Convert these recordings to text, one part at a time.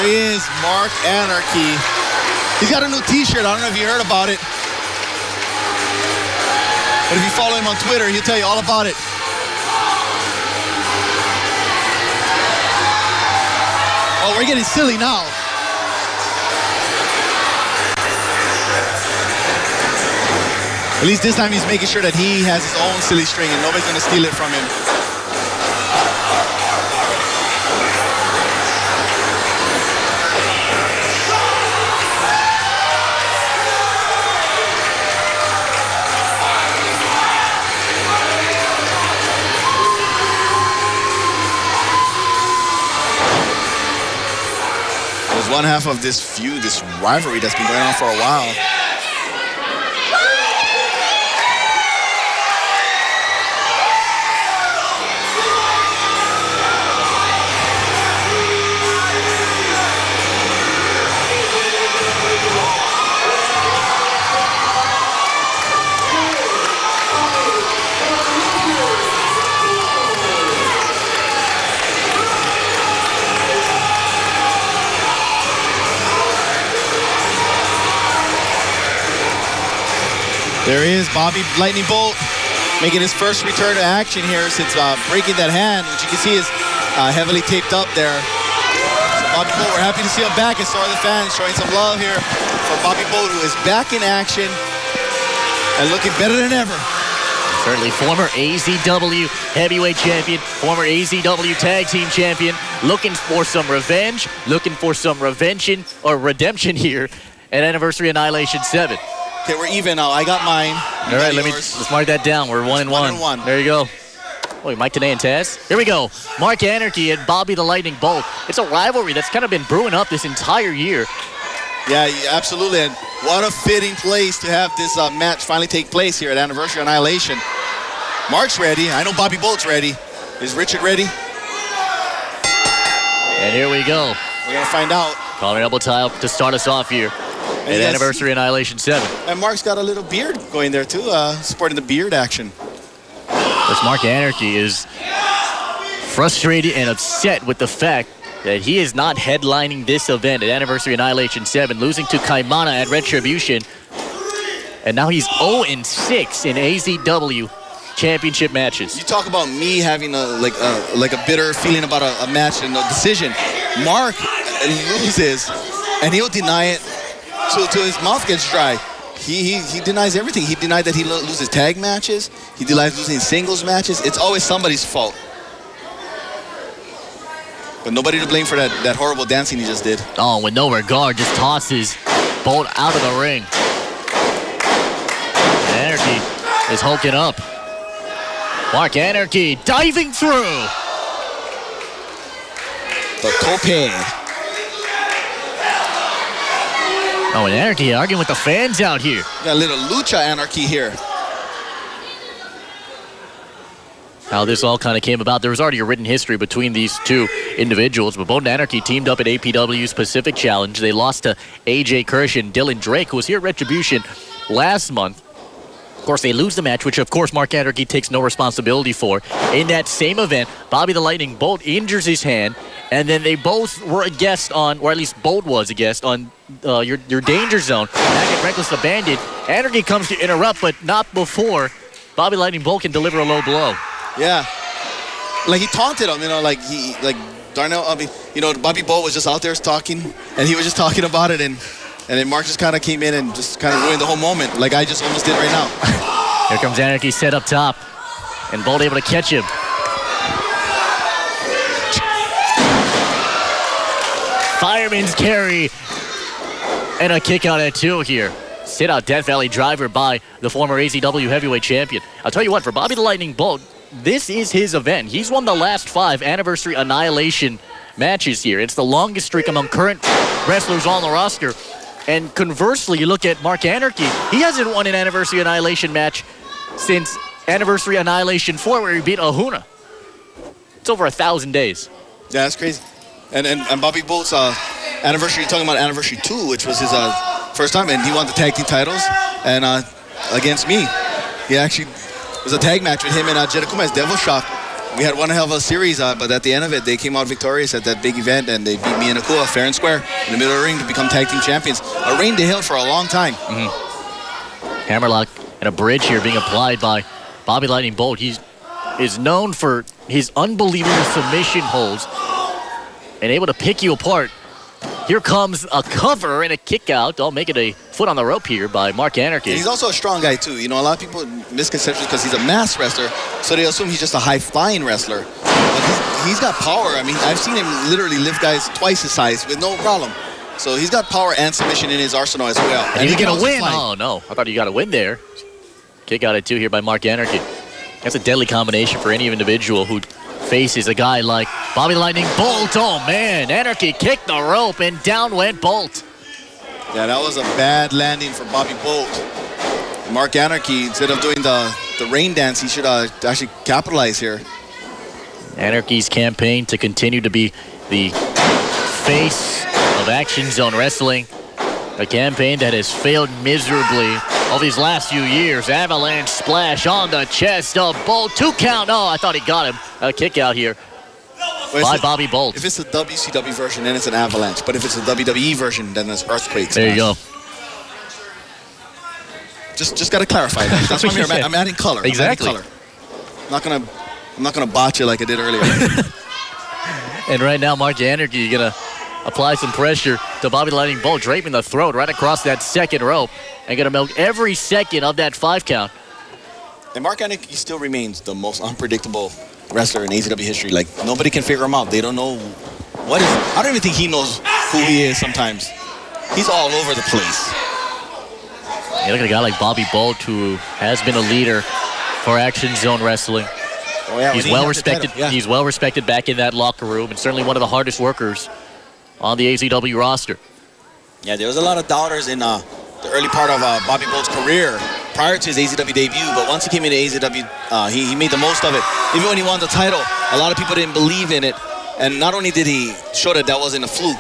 There he is, Mark Anarchy. He's got a new t-shirt. I don't know if you heard about it. But if you follow him on Twitter, he'll tell you all about it. Oh, we're getting silly now. At least this time he's making sure that he has his own silly string and nobody's going to steal it from him. It was one half of this feud, this rivalry that's been going on for a while. There is Bobby Lightning Bolt making his first return to action here since breaking that hand, which you can see is heavily taped up there. So Bobby Bolt, we're happy to see him back, and so are the fans, showing some love here for Bobby Bolt, who is back in action and looking better than ever. Certainly former AZW heavyweight champion, former AZW tag team champion, looking for some revenge, looking for some redemption here at Anniversary Annihilation 7. Okay, we're even now. I got mine. All right, let's mark that down. We're 1-1. There you go. Oh, Mike Tenay and Taz. Here we go. Mark Anarchy and Bobby the Lightning Bolt. It's a rivalry that's kind of been brewing up this entire year. Yeah, absolutely. And what a fitting place to have this match finally take place here at Anniversary Annihilation. Mark's ready. I know Bobby Bolt's ready. Is Richard ready? And here we go. We're going to find out. Collar elbow tie to start us off here. At Anniversary Annihilation 7. And Mark's got a little beard going there too, sporting the beard action. This Mark Anarchy is frustrated and upset with the fact that he is not headlining this event at Anniversary Annihilation 7, losing to Kaimana at Retribution. And now he's 0-6 in AZW championship matches. You talk about me having a bitter feeling about a match and a decision. Mark loses, and he'll deny it till his mouth gets dry. He denies everything. He denied that he loses tag matches. He denies losing singles matches. It's always somebody's fault. But nobody to blame for that horrible dancing he just did. Oh, with no regard, just tosses Bolt out of the ring. Anarchy is hulking up. Mark Anarchy diving through. The tope. Oh, and Anarchy arguing with the fans out here. Got a little lucha anarchy here. How this all kind of came about. There was already a written history between these two individuals, but Bolt and Anarchy teamed up at APW's Pacific Challenge. They lost to AJ Kirsch and Dylan Drake, who was here at Retribution last month. Of course, they lose the match, which, of course, Mark Anarchy takes no responsibility for. In that same event, Bobby the Lightning Bolt injures his hand, and then they both were a guest on, or at least Bolt was a guest on your Danger Zone. Back at Reckless Abandoned, Anarchy comes to interrupt, but not before Bobby Lightning Bolt can deliver a low blow. Yeah. Like, he taunted him, Darnell, Bobby Bolt was just out there talking, and he was just talking about it, and then Mark just kind of came in and just kind of ruined the whole moment, like I just almost did right now. Here comes Anarchy set up top, and Bolt able to catch him. Fireman's carry, and a kick out at 2 here. Sit out Death Valley driver by the former AZW heavyweight champion. I'll tell you what, for Bobby the Lightning Bolt, this is his event. He's won the last 5 Anniversary Annihilation matches here. It's the longest streak among current wrestlers on the roster. And conversely, you look at Mark Anarchy, he hasn't won an Anniversary Annihilation match since Anniversary Annihilation 4, where he beat Ahuna. It's over 1,000 days. Yeah, that's crazy. And Bobby Bolt's anniversary, you're talking about Anniversary 2, which was his first time, and he won the tag team titles and against me. He actually, it was a tag match with him and Jericho as Devil Shock. we had one hell of a series, but at the end of it, they came out victorious at that big event, and they beat me and Akua fair and square in the middle of the ring to become tag team champions. A reign to Hill for a long time. Hammerlock and a bridge here being applied by Bobby Lightning Bolt. He is known for his unbelievable submission holds and able to pick you apart. Here comes a cover and a kick out. I'll make it a foot on the rope here by Mark Anarchy. And he's also a strong guy, too. You know, a lot of people misconceptions because he's a mass wrestler, so they assume he's just a high-flying wrestler. But he's got power. I mean, I've seen him literally lift guys twice his size with no problem. So he's got power and submission in his arsenal as well. And he's going to win. Oh, no. I thought he got a win there. Kick out at 2 here by Mark Anarchy. That's a deadly combination for any individual who faces a guy like Bobby Lightning Bolt. Oh, man. Anarchy kicked the rope, and down went Bolt. Yeah, that was a bad landing for Bobby Bolt. Mark Anarchy, instead of doing the rain dance, he should actually capitalize here. Anarchy's campaign to continue to be the face of Action Zone Wrestling. A campaign that has failed miserably all these last few years. Avalanche splash on the chest of Bolt. 2 count. Oh, I thought he got him. A kick out here by Bobby Bolt. If it's the WCW version, then it's an avalanche. But if it's the WWE version, then it's earthquakes. There you go. Just got to clarify that. That's why I'm adding color. Exactly. I'm not gonna botch it like I did earlier. And right now, Mark Anarchy gonna apply some pressure to Bobby Lightning Bolt, draping the throat right across that second rope, and gonna milk every second of that 5 count. And Mark Anarchy still remains the most unpredictable wrestler in AZW history. Like, nobody can figure him out. They don't know what is. I don't even think he knows who he is sometimes. He's all over the place. You look at a guy like Bobby Bolt, who has been a leader for Action Zone Wrestling. Oh, yeah, he's well respected. Yeah. He's well respected back in that locker room, and certainly one of the hardest workers on the AZW roster. Yeah, there was a lot of doubters in the early part of Bobby Bolt's career prior to his AZW debut, but once he came into AZW, he made the most of it. Even when he won the title, a lot of people didn't believe in it, and not only did he show that wasn't a fluke,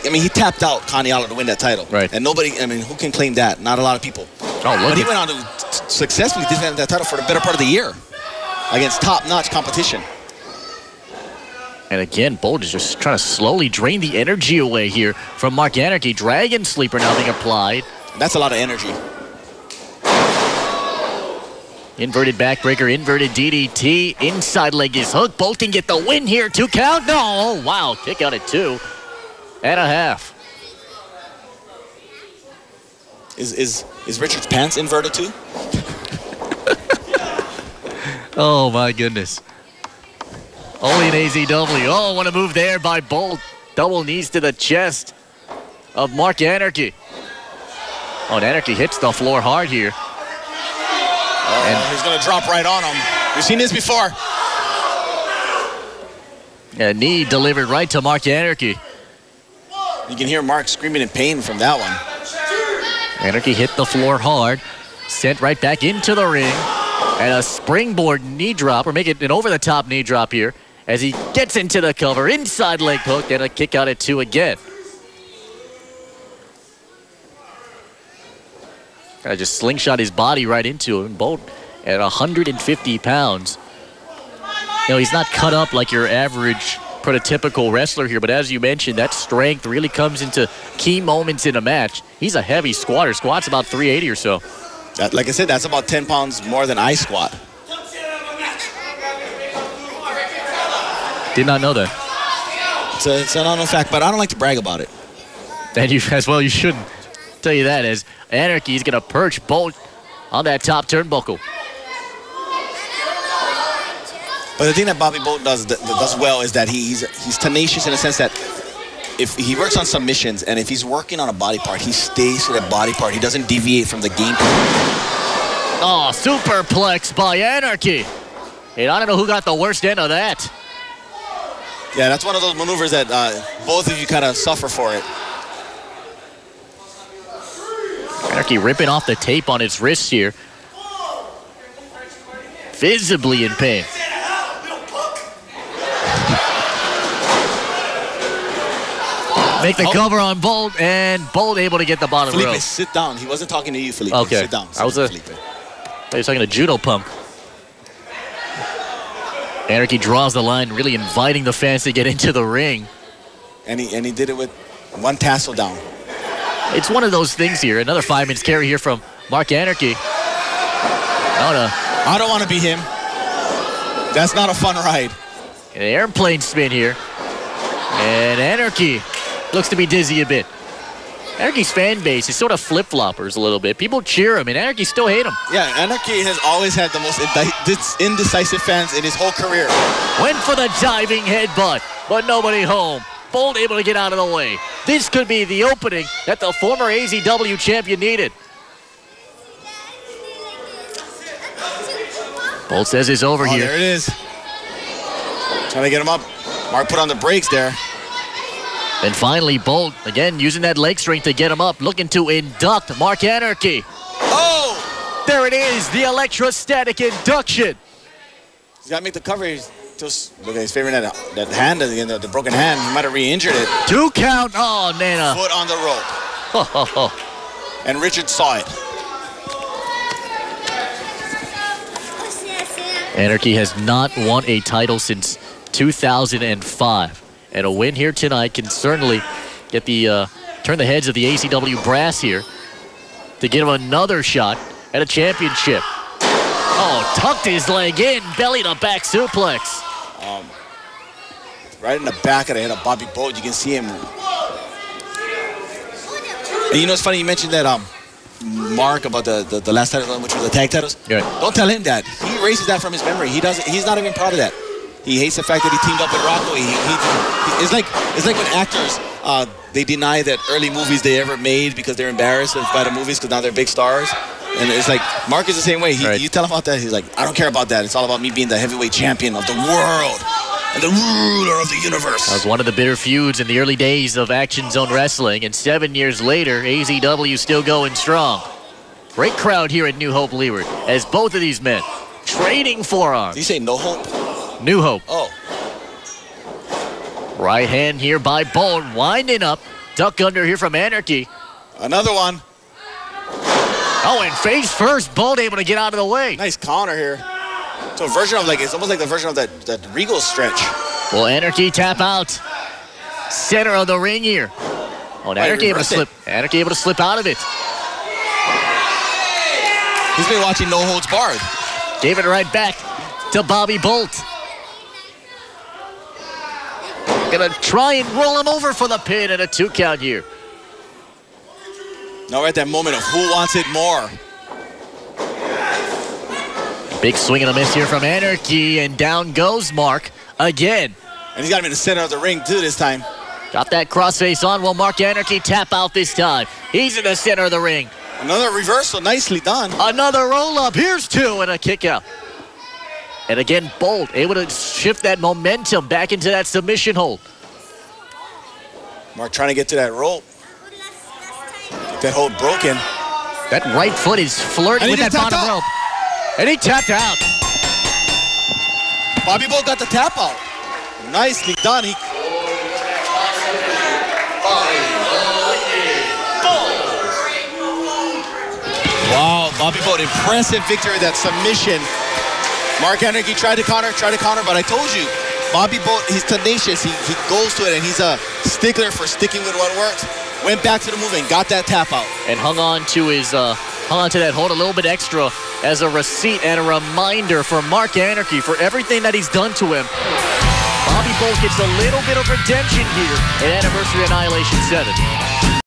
I mean, he tapped out Connie Alla to win that title. Right. And nobody, I mean, who can claim that? Not a lot of people. Oh, but he went on to successfully defend that title for the better part of the year against top-notch competition. And again, Bolt is just trying to slowly drain the energy away here from Mark Anarchy. Dragon Sleeper now being applied. That's a lot of energy. Inverted backbreaker, inverted DDT. Inside leg is hooked. Bolt can get the win here. 2 count. No, oh, wow. Kick out at 2.5. Is Richard's pants inverted too? Oh, my goodness. Only in AZW. Oh, what a move there by Bolt. Double knees to the chest of Mark Anarchy. Oh, and Anarchy hits the floor hard here. And he's going to drop right on him. We've seen this before. A knee delivered right to Mark Anarchy. You can hear Mark screaming in pain from that one. Anarchy hit the floor hard. Sent right back into the ring. And a springboard knee drop, or make it an over-the-top knee drop here, as he gets into the cover. Inside leg hook and a kick out at 2 again. I just slingshot his body right into him. Bolt at 150 pounds. You know, he's not cut up like your average prototypical wrestler here, but as you mentioned, that strength really comes into key moments in a match. He's a heavy squatter. Squats about 380 or so. Like I said, that's about 10 pounds more than I squat. Did not know that. It's an unknown fact, but I don't like to brag about it. And you, as well, you shouldn't. Tell you that, as Anarchy is going to perch Bolt on that top turnbuckle. But the thing that Bobby Bolt does well is that he's tenacious in a sense that if he works on submissions and if he's working on a body part, he stays to that body part. He doesn't deviate from the game plan. Oh, superplex by Anarchy. And I don't know who got the worst end of that. Yeah, that's one of those maneuvers that both of you kind of suffer for it. Anarchy ripping off the tape on his wrists here. Visibly in pain. Make the cover on Bolt, and Bolt able to get the bottom row. Felipe, sit down. He wasn't talking to you, Felipe. Okay. Sit down. I was talking to Judo Punk. Anarchy draws the line, really inviting the fans to get into the ring. And he did it with one tassel down. It's one of those things here. Another 5 minutes carry here from Mark Anarchy. I don't want to be him. That's not a fun ride. An airplane spin here. And Anarchy looks to be dizzy a bit. Anarchy's fan base is sort of flip-floppers a little bit. People cheer him, and Anarchy still hate him. Yeah, Anarchy has always had the most indecisive fans in his whole career. Went for the diving headbutt, but nobody home. Bolt able to get out of the way. This could be the opening that the former AZW champion needed. Bolt says it's over here. There it is. Trying to get him up. Mark put on the brakes there. And finally, Bolt, again, using that leg strength to get him up, looking to induct Mark Anarchy. Oh! There it is, the electrostatic induction. He's got to make the cover. Just look at his favorite that hand again, the broken hand. He might have re-injured it. 2 count. Oh, Nana. Foot on the rope. And Richard saw it. Anarchy has not won a title since 2005. And a win here tonight can certainly get the turn the heads of the ACW brass here to give him another shot at a championship. Oh, tucked his leg in, belly to back suplex. Right in the back of the head of Bobby Bolt, you can see him. And you know, it's funny you mentioned that Mark about the last title, which was the tag titles. Yeah. Don't tell him that. He erases that from his memory. He's not even proud of that. He hates the fact that he teamed up with Rocco. It's like when actors they deny that early movies they ever made because they're embarrassed by the movies because now they're big stars. And it's like Mark is the same way. You tell him about that, he's like, I don't care about that. It's all about me being the heavyweight champion of the world and the ruler of the universe. That was one of the bitter feuds in the early days of Action Zone Wrestling, and 7 years later, AZW still going strong. Great crowd here at New Hope Leeward as both of these men trading forearms. Did you say No Hope? New Hope. Oh. Right hand here by Bolt, winding up. Duck under here from Anarchy. Another one. Oh, and face first, Bolt able to get out of the way. Nice counter here. So a version of it's almost like the version of that Regal stretch. Will Anarchy tap out? Center of the ring here. Oh, and Anarchy able to slip. Anarchy able to slip out of it. He's been watching No Holds Barred. Gave it right back to Bobby Bolt. Gonna try and roll him over for the pin and a 2 count here. Now we're at that moment of who wants it more. Big swing and a miss here from Anarchy, and down goes Mark again. And he's got him in the center of the ring too this time. Got that crossface on. Will Mark Anarchy tap out this time? He's in the center of the ring. Another reversal, nicely done. Another roll up. Here's 2 and a kick out. And again, Bolt able to shift that momentum back into that submission hold. Mark trying to get to that rope. Get that hold broken. That right foot is flirting with that bottom rope. And he tapped out. Bobby Bolt got the tap out. Nicely done. Wow, Bobby Bolt, impressive victory, that submission. Mark Anarchy tried to counter, but I told you, Bobby Bolt, he's tenacious. He goes to it, and he's a stickler for sticking with what works. Went back to the move and got that tap out. And hung on to that hold a little bit extra as a receipt and a reminder for Mark Anarchy for everything that he's done to him. Bobby Bolt gets a little bit of redemption here at Anniversary Annihilation 7.